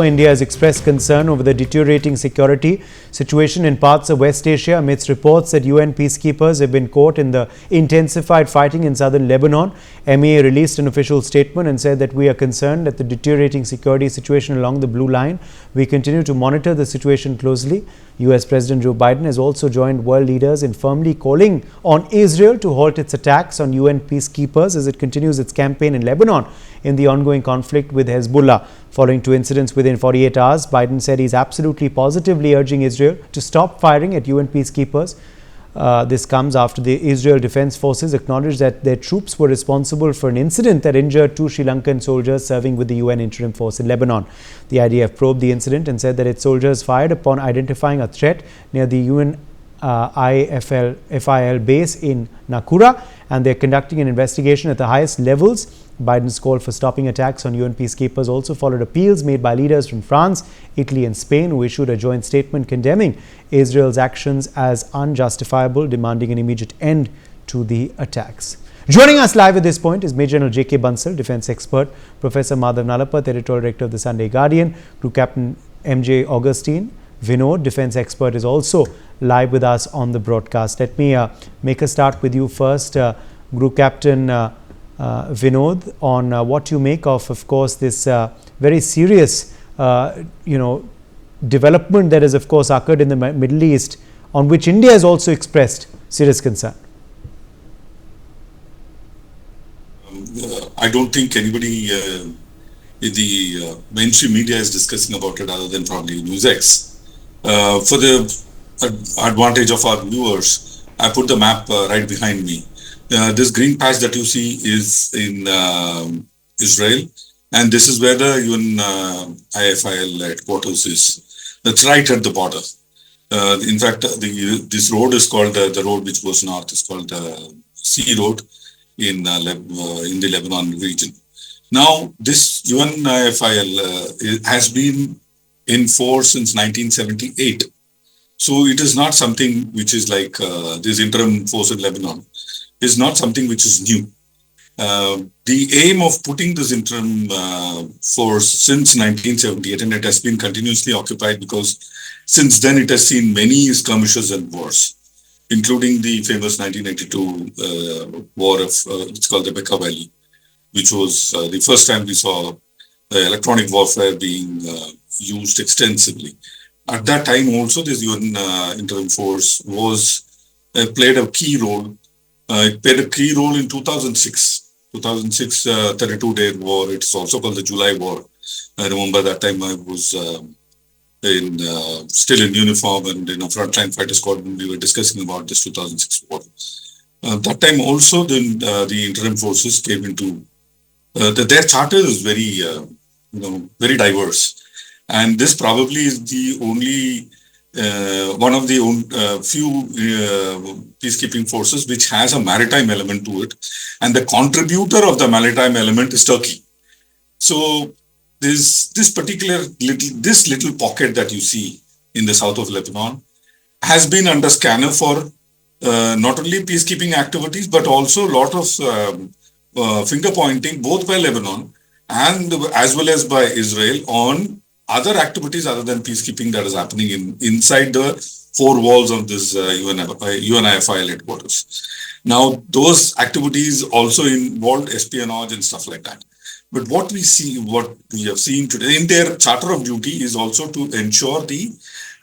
India has expressed concern over the deteriorating security situation in parts of West Asia amidst reports that UN peacekeepers have been caught in the intensified fighting in southern Lebanon. MEA released an official statement and said that we are concerned at the deteriorating security situation along the Blue Line. We continue to monitor the situation closely. US President Joe Biden has also joined world leaders in firmly calling on Israel to halt its attacks on UN peacekeepers as it continues its campaign in Lebanon in the ongoing conflict with Hezbollah. Following two incidents within 48 hours, Biden said he's absolutely positively urging Israel to stop firing at UN peacekeepers. This comes after the Israel Defense Forces acknowledged that their troops were responsible for an incident that injured two Sri Lankan soldiers serving with the UN interim force in Lebanon. The IDF probed the incident and said that its soldiers fired upon identifying a threat near the UNIFIL base in Nakura, and they're conducting an investigation at the highest levels. Biden's call for stopping attacks on UN peacekeepers also followed appeals made by leaders from France, Italy and Spain, who issued a joint statement condemning Israel's actions as unjustifiable, demanding an immediate end to the attacks. Joining us live at this point is Major General J.K. Bansal, defense expert, Professor Madhav Nalapat, editorial director of the Sunday Guardian, Group Captain M.J. Augustine. Vinod, defense expert, is also live with us on the broadcast. Let me make a start with you first, Group Captain Vinod, on what you make of course, this very serious, development that has, of course, occurred in the Middle East, on which India has also expressed serious concern. I don't think anybody in the mainstream media is discussing about it other than probably NewsX. For the advantage of our viewers, I put the map right behind me. This green patch that you see is in Israel, and this is where the UNIFIL headquarters is. That's right at the border. In fact, this road is called, the road which goes north is called the Sea Road in the Lebanon region. Now, this UNIFIL has been in force since 1978. So it is not something which is like this interim force in Lebanon. Is not something which is new. The aim of putting this interim force since 1978, and it has been continuously occupied because since then it has seen many skirmishes and wars, including the famous 1982 war of, it's called the Bekaa Valley, which was the first time we saw electronic warfare being used extensively. At that time also, this UN interim force was played a key role. It played a key role in 2006 32-day war. It's also called the July War. I remember that time I was still in uniform and in a frontline fighter squad when we were discussing about this 2006 war. That time also the interim forces came into, their charter is very, very diverse. And this probably is the only one of the few peacekeeping forces which has a maritime element to it, and the contributor of the maritime element is Turkey. So this little pocket that you see in the south of Lebanon has been under scanner for not only peacekeeping activities but also a lot of finger pointing both by Lebanon and as well as by Israel on other activities other than peacekeeping that is happening inside the four walls of this UNIFIL headquarters. Now, those activities also involved espionage and stuff like that. But what we have seen today in their charter of duty is also to ensure the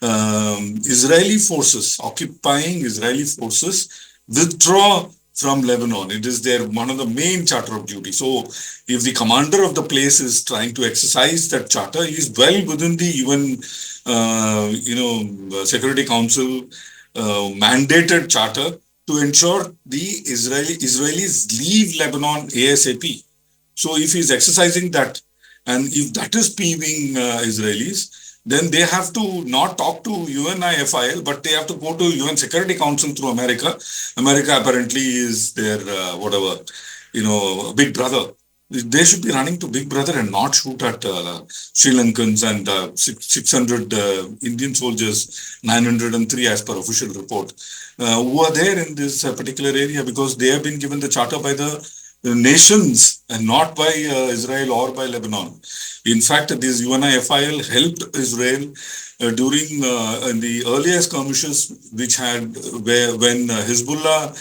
Israeli forces, occupying Israeli forces, withdraw from Lebanon. It is one of the main charter of duty. So if the commander of the place is trying to exercise that charter, he is well within the UN, Security Council mandated charter to ensure the Israelis leave Lebanon ASAP. So if he is exercising that, and if that is peeving Israelis, then they have to not talk to UNIFIL, but they have to go to UN Security Council through America. America apparently is their, big brother. They should be running to big brother and not shoot at Sri Lankans and 600 Indian soldiers, 903 as per official report, who are there in this particular area because they have been given the charter by the nations and not by Israel or by Lebanon. In fact, this UNIFIL helped Israel during in the earlier skirmishes, which had when Hezbollah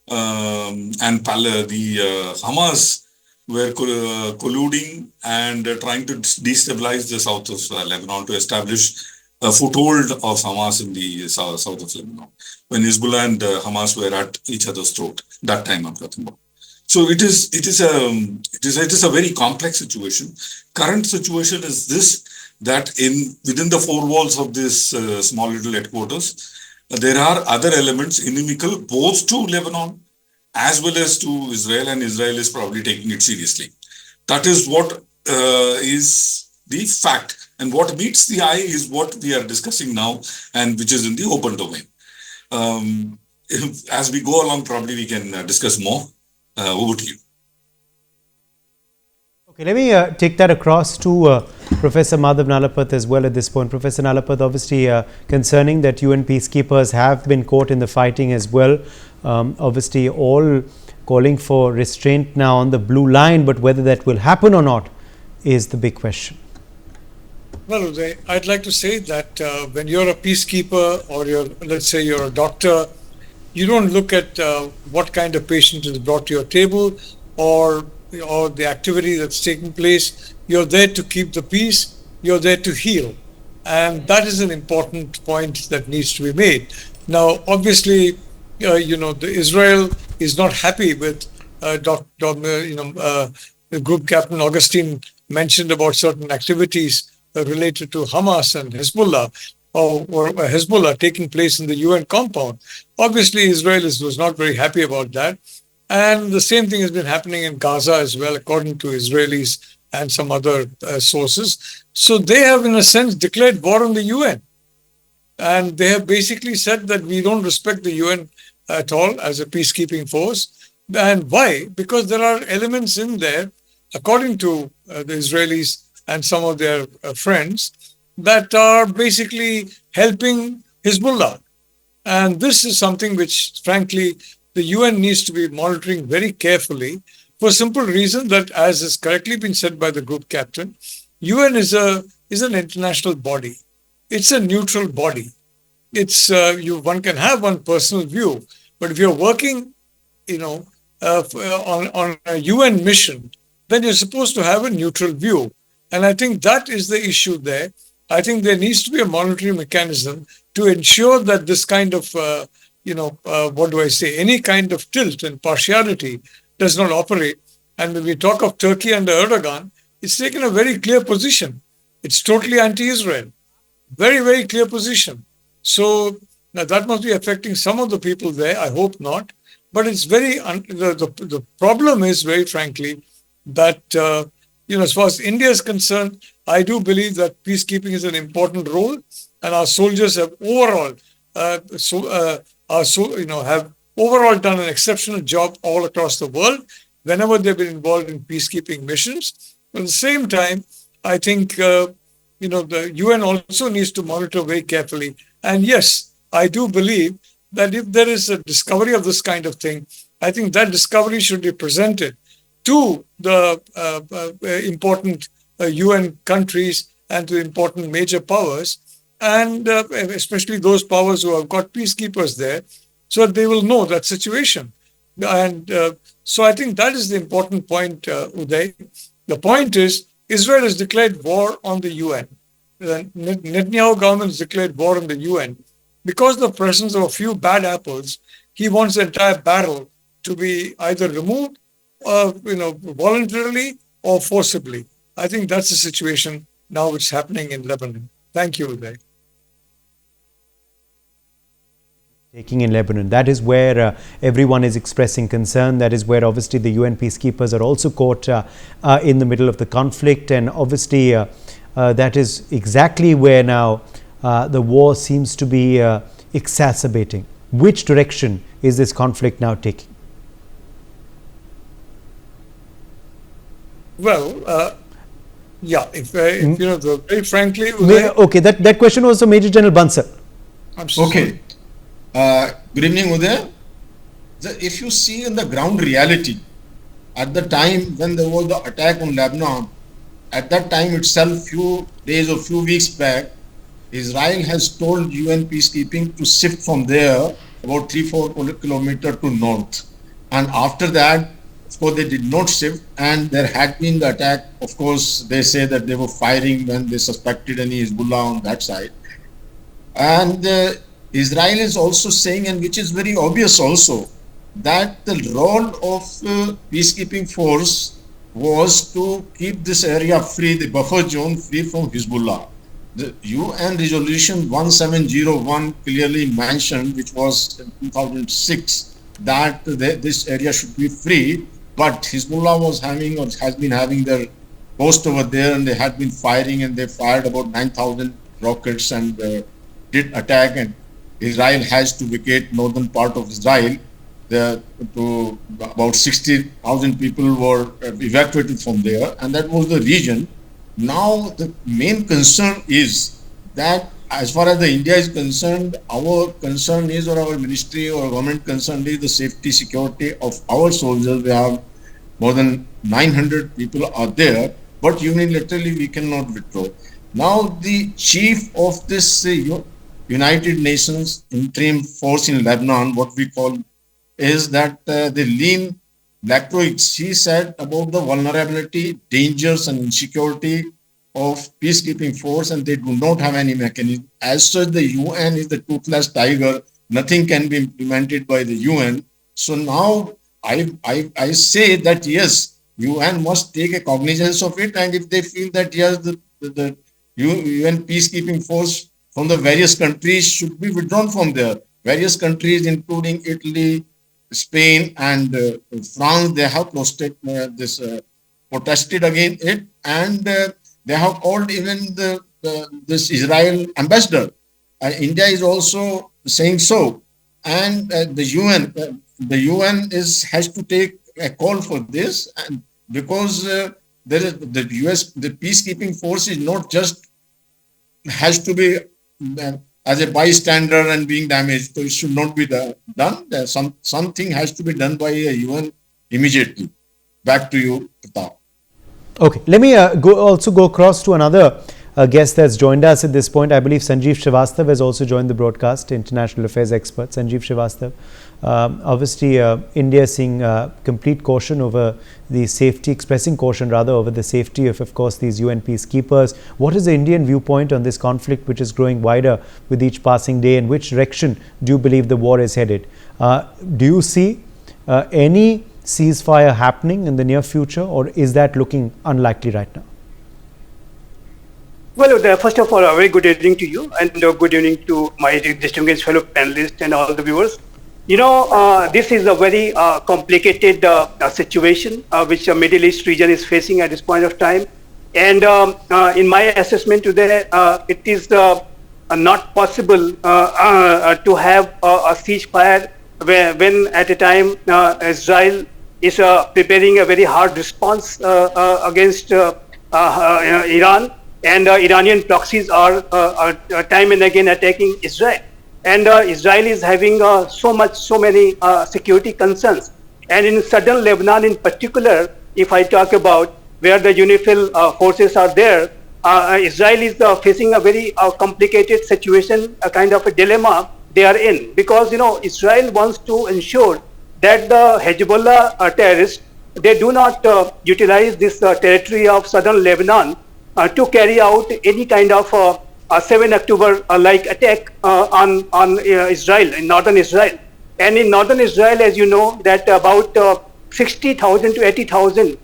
and the Hamas were colluding and trying to destabilize the south of Lebanon to establish a foothold of Hamas in the south of Lebanon. When Hezbollah and Hamas were at each other's throat, that time I'm talking about. So it is a very complex situation. Current situation is this, that within the four walls of this small little headquarters, there are other elements inimical both to Lebanon as well as to Israel, and Israel is probably taking it seriously. That is what is the fact, and what meets the eye is what we are discussing now, and which is in the open domain. As we go along, probably we can discuss more. Over to you. Okay, let me take that across to Professor Madhav Nalapath as well at this point. Professor Nalapath, obviously concerning that UN peacekeepers have been caught in the fighting as well. Obviously all calling for restraint now on the blue line, but whether that will happen or not is the big question. Well, Uday, I'd like to say that when you're a peacekeeper or let's say you're a doctor, you don't look at what kind of patient is brought to your table or the activity that's taking place. You're there to keep the peace. You're there to heal. And that is an important point that needs to be made. Now, obviously, Israel is not happy with the group captain Augustine mentioned about certain activities related to Hamas and Hezbollah, or Hezbollah taking place in the UN compound. Obviously, Israel was not very happy about that. And the same thing has been happening in Gaza as well, according to Israelis and some other sources. So they have, in a sense, declared war on the UN. And they have basically said that we don't respect the UN at all as a peacekeeping force. And why? Because there are elements in there, according to the Israelis and some of their friends, that are basically helping Hezbollah. And this is something which, frankly, the UN needs to be monitoring very carefully for a simple reason that, as has correctly been said by the group captain, UN is an international body. It's a neutral body. It's one can have one personal view, but if you're working, on a UN mission, then you're supposed to have a neutral view. And I think that is the issue there. I think there needs to be a monitoring mechanism to ensure that this kind of, any kind of tilt and partiality does not operate. And when we talk of Turkey under Erdogan, it's taken a very clear position. It's totally anti-Israel. Very, very clear position. So now that must be affecting some of the people there. I hope not. But it's the problem is, very frankly, that, as far as India is concerned, I do believe that peacekeeping is an important role, and our soldiers have overall, have overall done an exceptional job all across the world whenever they've been involved in peacekeeping missions. But at the same time, I think the UN also needs to monitor very carefully. And yes, I do believe that if there is a discovery of this kind of thing, I think that discovery should be presented to the important UN countries and to important major powers, and especially those powers who have got peacekeepers there, so that they will know that situation. And so I think that is the important point, Uday. The point is, Israel has declared war on the UN. The Netanyahu government has declared war on the UN. Because of the presence of a few bad apples, he wants the entire barrel to be either removed voluntarily or forcibly. I think that's the situation now which is happening in Lebanon. Thank you, Uday. Taking in Lebanon, that is where everyone is expressing concern. That is where obviously the UN peacekeepers are also caught in the middle of the conflict, and obviously that is exactly where now the war seems to be exacerbating. Which direction is this conflict now taking? Well, very frankly, okay, that question was to Major General Bansal. Okay. Good evening, Uday. If you see in the ground reality, at the time when there was the attack on Lebanon, at that time itself, few days or few weeks back, Israel has told UN peacekeeping to shift from there about 3-4 kilometers to north. And after that, of course, they did not shift, and there had been the attack. Of course, they say that they were firing when they suspected any Hezbollah on that side. And Israel is also saying, and which is very obvious also, that the role of peacekeeping force was to keep this area free, the buffer zone free from Hezbollah. The UN resolution 1701 clearly mentioned, which was in 2006, that this area should be free, but Hezbollah was having or has been having their post over there, and they had been firing, and they fired about 9,000 rockets and did attack, and Israel has to vacate northern part of Israel. To about 60,000 people were evacuated from there, and that was the region. Now the main concern is that as far as the India is concerned, our concern is, or our ministry or government concern is, the safety, security of our soldiers. We have more than 900 people are there, but unilaterally we cannot withdraw. Now the chief of this United Nations interim force in Lebanon, what we call, is that the Lean Blackroix, she said about the vulnerability, dangers and insecurity of peacekeeping force, and they do not have any mechanism. As such, the UN is the toothless tiger. Nothing can be implemented by the UN. So now I say that yes, UN must take a cognizance of it, and if they feel that yes, the UN peacekeeping force from the various countries should be withdrawn from there. Various countries, including Italy, Spain and France, they have protested against it, and they have called even this Israel ambassador. India is also saying so, and the UN has to take a call for this, and because there is the peacekeeping force is not just has to be as a bystander and being damaged, so it should not be done. Something has to be done by a UN immediately. Back to you, Pratap. Okay, let me also go across to another guest that's joined us at this point. I believe Sanjeev Srivastava has also joined the broadcast, international affairs expert. Sanjeev Srivastava, obviously India seeing complete caution over the safety, expressing caution rather over the safety of course, these UN peacekeepers. What is the Indian viewpoint on this conflict, which is growing wider with each passing day, and which direction do you believe the war is headed? Do you see any ceasefire happening in the near future, or is that looking unlikely right now? Well, first of all, a very good evening to you, and good evening to my distinguished fellow panelists and all the viewers. You know, this is a very complicated situation which the Middle East region is facing at this point of time. And in my assessment today, it is not possible to have a ceasefire when at a time Israel is preparing a very hard response against Iran. And Iranian proxies are time and again attacking Israel. And Israel is having so many security concerns. And in southern Lebanon in particular, if I talk about where the UNIFIL forces are there, Israel is facing a very complicated situation, a kind of a dilemma they are in. Because, you know, Israel wants to ensure that the Hezbollah terrorists, they do not utilize this territory of southern Lebanon to carry out any kind of 7 October like attack on Israel, in northern Israel. And in northern Israel, as you know, that about 60,000 to 80,000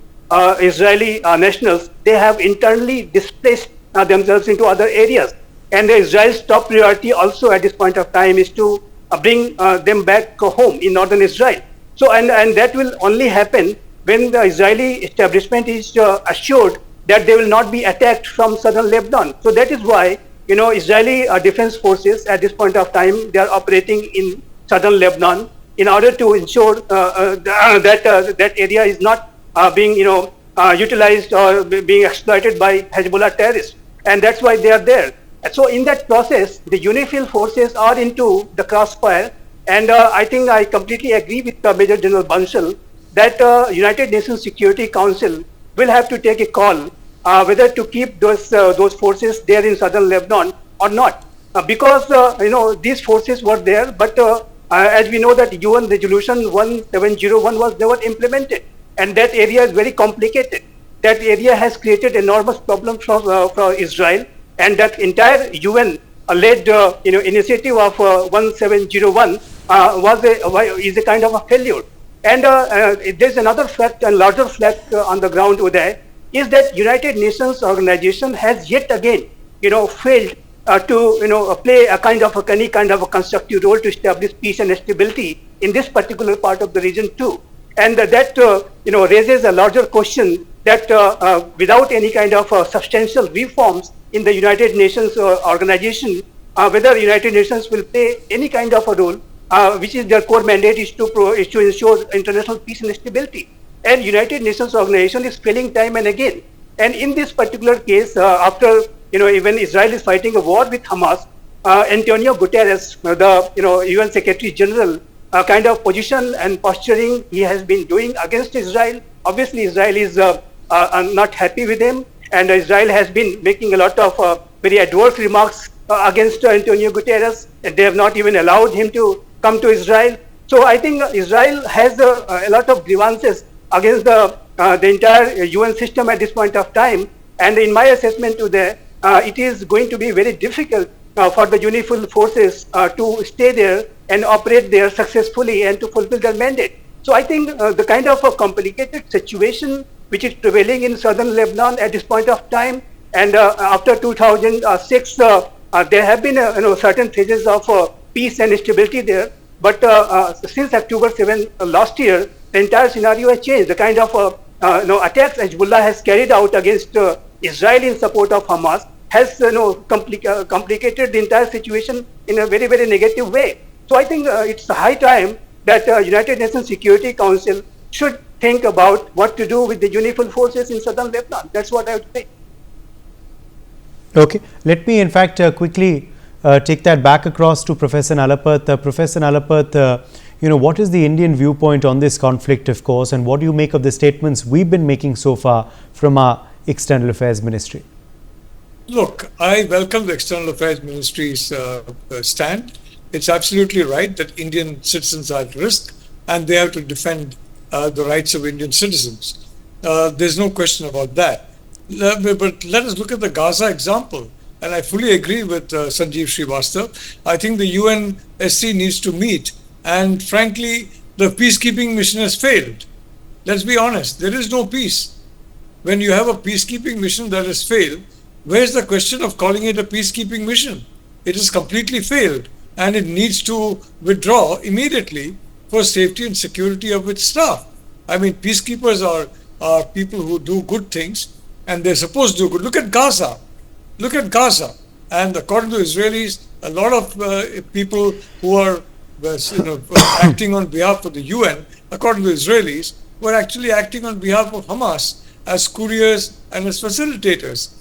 Israeli nationals, they have internally displaced themselves into other areas. And Israel's top priority also at this point of time is to bring them back home in northern Israel. So, and that will only happen when the Israeli establishment is assured that they will not be attacked from southern Lebanon. So that is why, you know, Israeli defense forces at this point of time, they are operating in southern Lebanon in order to ensure that area is not being, you know, utilized or being exploited by Hezbollah terrorists. And that's why they are there. And so in that process, the UNIFIL forces are into the crossfire. And I think I completely agree with Major General Bansal that United Nations Security Council will have to take a call whether to keep those forces there in southern Lebanon or not, because these forces were there, but as we know that UN Resolution 1701 was never implemented, and that area is very complicated. That area has created enormous problems for Israel, and that entire UN led initiative of 1701 is a kind of a failure. And there's another fact, a larger fact on the ground, Uday, is that United Nations organization has yet again, failed to play any kind of a constructive role to establish peace and stability in this particular part of the region too. And that raises a larger question that without any kind of substantial reforms in the United Nations organization, whether United Nations will play any kind of a role, which is their core mandate is to ensure international peace and stability. And United Nations organization is failing time and again. And in this particular case, after even Israel is fighting a war with Hamas, Antonio Guterres, the UN Secretary General, kind of position and posturing he has been doing against Israel. Obviously, Israel is not happy with him, and Israel has been making a lot of very adverse remarks against Antonio Guterres, and they have not even allowed him to come to Israel. So I think Israel has a lot of grievances against the entire UN system at this point of time. And in my assessment today, it is going to be very difficult for the UNIFIL forces to stay there and operate there successfully and to fulfill their mandate. So I think the kind of a complicated situation which is prevailing in southern Lebanon at this point of time, and after 2006, there have been certain phases of peace and stability there. But since October 7 last year, the entire scenario has changed. The kind of attacks Hezbollah has carried out against Israel in support of Hamas has complicated the entire situation in a very, very negative way. So I think it's high time that United Nations Security Council should think about what to do with the UNIFIL forces in southern Lebanon. That's what I would say. Okay, let me in fact quickly take that back across to Professor Nalapat. Professor Nalapat, what is the Indian viewpoint on this conflict, of course, and what do you make of the statements we've been making so far from our External Affairs Ministry? Look, I welcome the External Affairs Ministry's stand. It's absolutely right that Indian citizens are at risk and they have to defend the rights of Indian citizens. There's no question about that. But let us look at the Gaza example. And I fully agree with Sanjeev Srivastava. I think the UNSC needs to meet. And frankly, the peacekeeping mission has failed. Let's be honest, there is no peace. When you have a peacekeeping mission that has failed, where's the question of calling it a peacekeeping mission? It has completely failed and it needs to withdraw immediately for safety and security of its staff. I mean, peacekeepers are people who do good things and they're supposed to do good. Look at Gaza. Look at Gaza. And according to Israelis, a lot of people who are acting on behalf of the UN, according to Israelis, were actually acting on behalf of Hamas as couriers and as facilitators.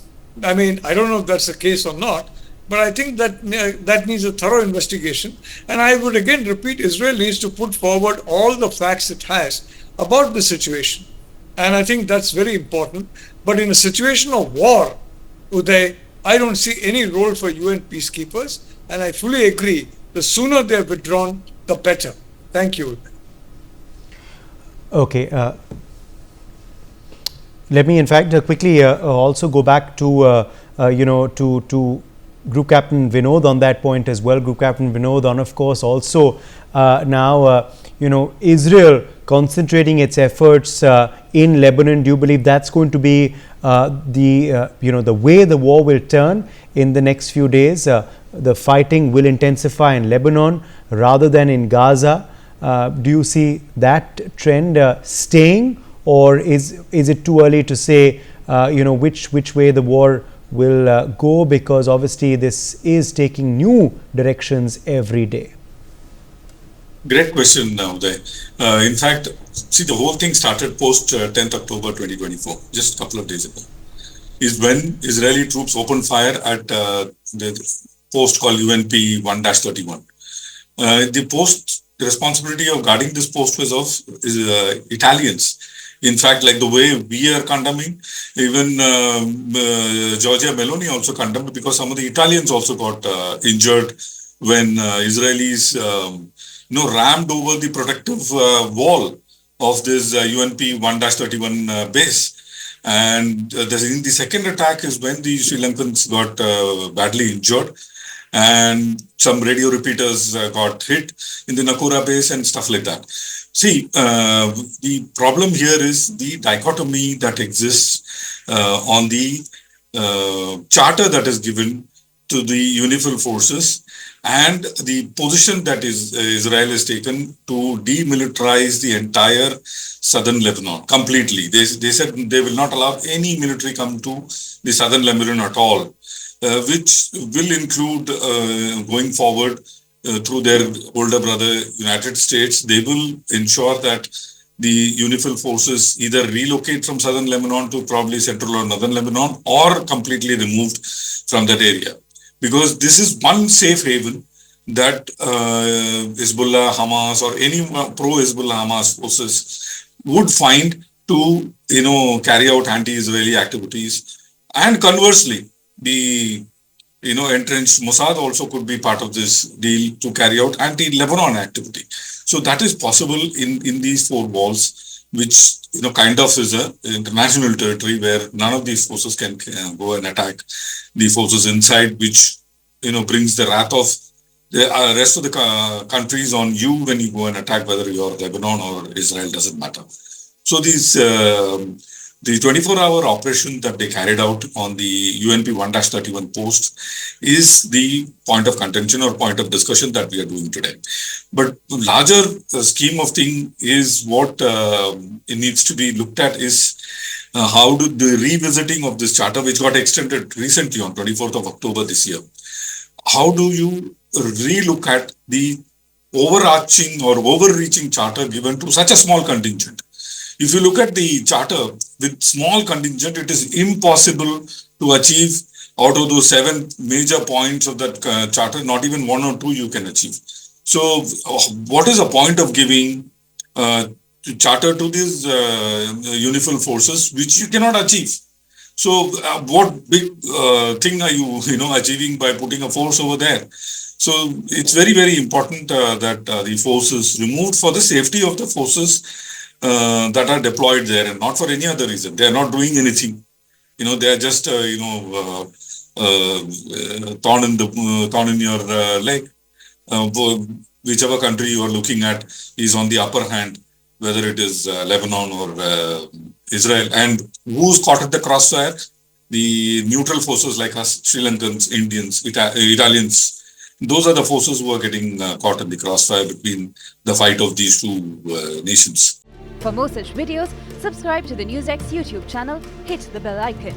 I mean, I don't know if that's the case or not, but I think that that needs a thorough investigation. And I would again repeat, Israel needs to put forward all the facts it has about the situation. And I think that's very important. But in a situation of war, Uday, I don't see any role for UN peacekeepers. And I fully agree, the sooner they're withdrawn, the better. Thank you. Okay. Let me in fact quickly also go back to to Group Captain Vinod on that point as well. Group Captain Vinod on, of course, also now Israel concentrating its efforts in Lebanon. Do you believe that's going to be the way the war will turn in the next few days? The fighting will intensify in Lebanon rather than in Gaza. Do you see that trend staying? Or is it too early to say, which way the war will go? Because obviously this is taking new directions every day. Great question now. In fact, see, the whole thing started post 10th October 2024, just a couple of days ago, is when Israeli troops opened fire at the post called UNP 1-31. The post responsibility of guarding this post was of Italians. In fact, like the way we are condemning, even Giorgia Meloni also condemned, because some of the Italians also got injured when Israelis, rammed over the protective wall of this UNP 1-31 base. And the second attack is when the Sri Lankans got badly injured, and some radio repeaters got hit in the Nakura base and stuff like that. See, the problem here is the dichotomy that exists on the charter that is given to the UNIFIL forces and the position that Israel has taken to demilitarize the entire southern Lebanon completely. They said they will not allow any military come to the southern Lebanon at all, which will include going forward through their older brother United States. They will ensure that the UNIFIL forces either relocate from southern Lebanon to probably central or northern Lebanon, or completely removed from that area. Because this is one safe haven that Hezbollah, Hamas, or any pro-Hezbollah Hamas forces would find to, carry out anti-Israeli activities. And conversely, the entrenched Mossad also could be part of this deal to carry out anti-Lebanon activity. So that is possible in these four walls, which kind of is a international territory where none of these forces can go and attack the forces inside, which brings the wrath of the rest of the countries on you when you go and attack, whether you're Lebanon or Israel, doesn't matter. So these the 24-hour operation that they carried out on the UNP 1-31 post is the point of contention or point of discussion that we are doing today. But larger scheme of thing is what it needs to be looked at is how do the revisiting of this charter, which got extended recently on 24th of October this year, how do you relook at the overarching or overreaching charter given to such a small contingent? If you look at the charter with small contingent, it is impossible to achieve out of those 7 major points of that charter. Not even 1 or 2 you can achieve. So what is the point of giving charter to these UNIFIL forces, which you cannot achieve? So what big thing are you achieving by putting a force over there? So it's very, very important that the force is removed for the safety of the forces that are deployed there, and not for any other reason. They are not doing anything. They are just thorn in your leg. Whichever country you are looking at is on the upper hand, whether it is Lebanon or Israel. And who's caught at the crossfire? The neutral forces like us, Sri Lankans, Indians, Italians. Those are the forces who are getting caught in the crossfire between the fight of these two nations. For more such videos, subscribe to the NewsX YouTube channel, hit the bell icon.